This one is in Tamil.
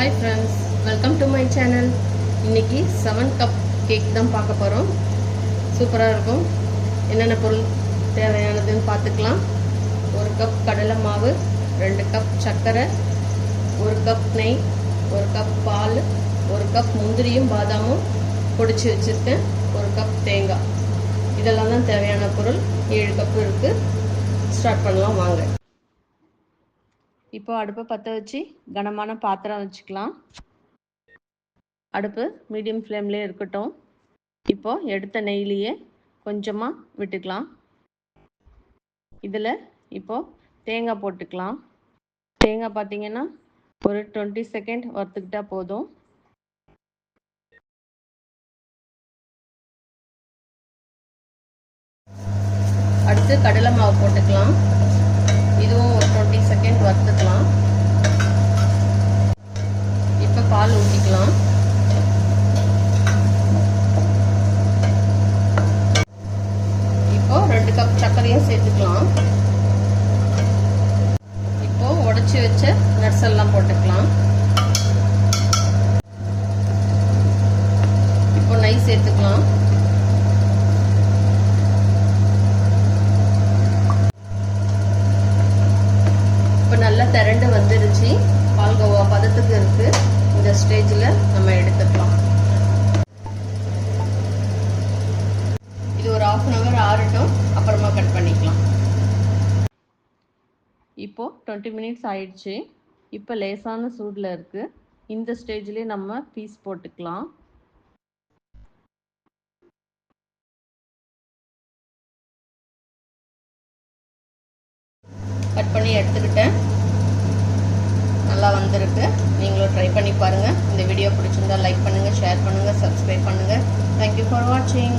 Hi friends, welcome to my channel. இன்னைக்கு 7 கப் கேக் தான் பார்க்க போறோம். சூப்பரா இருக்கும். என்னென்ன பொருள் தேவையானதுன்னு பார்த்துக்கலாம். 1 கப் கடலை மாவு, 2 கப் சர்க்கரை, 1 கப் நெய், 1 கப் பால், 1 கப் முந்திரியும் பாதாமும் பொடிச்சு வச்சிருக்கேன், 1 கப் தேங்காய். இதெல்லாம் தான் தேவையான பொருள். 7 கப் இருக்கு. ஸ்டார்ட் பண்ணலாம் வாங்க. இப்போ அடுப்பை பற்ற வச்சு கனமான பாத்திரம் வச்சுக்கலாம். அடுப்பு மீடியம் ஃப்ளேம்லேயே இருக்கட்டும். இப்போ எடுத்த நெய்லேயே கொஞ்சமாக விட்டுக்கலாம். இதில் இப்போ தேங்காய் போட்டுக்கலாம். தேங்காய் பார்த்தீங்கன்னா ஒரு 20 செகண்ட் வறுத்துக்கிட்டா போதும். அடுத்து கடலை மாவு போட்டுக்கலாம். இதுவும் ஒரு 20 செகண்ட் வறுத்துக்கலாம். இப்போ பால் ஊற்றிக்கலாம். இப்போ 2 கப் சர்க்கரையும் சேர்த்துக்கலாம். இப்போ உடைச்சி வச்ச நட்ஸ் எல்லாம் போட்டுக்கலாம். இப்போ நெய் சேர்த்துக்கலாம். நல்லா திரண்டு வந்துருச்சு. பால்கோவா பதத்துக்கு இருக்கு. இந்த ஸ்டேஜில் நம்ம எடுத்துக்கலாம். இது ஒரு 1/2 hour ஆறட்டும், அப்புறமா கட் பண்ணிக்கலாம். இப்போ 20 minutes ஆயிடுச்சு. இப்போ லேசான சூடில் இருக்கு. இந்த ஸ்டேஜ்லேயே நம்ம பீஸ் போட்டுக்கலாம். கட் பண்ணி எடுத்துக்கிட்டேன். நல்லா வந்திருக்கு. நீங்களும் ட்ரை பண்ணி பாருங்கள். இந்த வீடியோ பிடிச்சிருந்தா லைக் பண்ணுங்கள், ஷேர் பண்ணுங்கள், சப்ஸ்கிரைப் பண்ணுங்கள். தேங்க்யூ ஃபார் வாட்சிங்.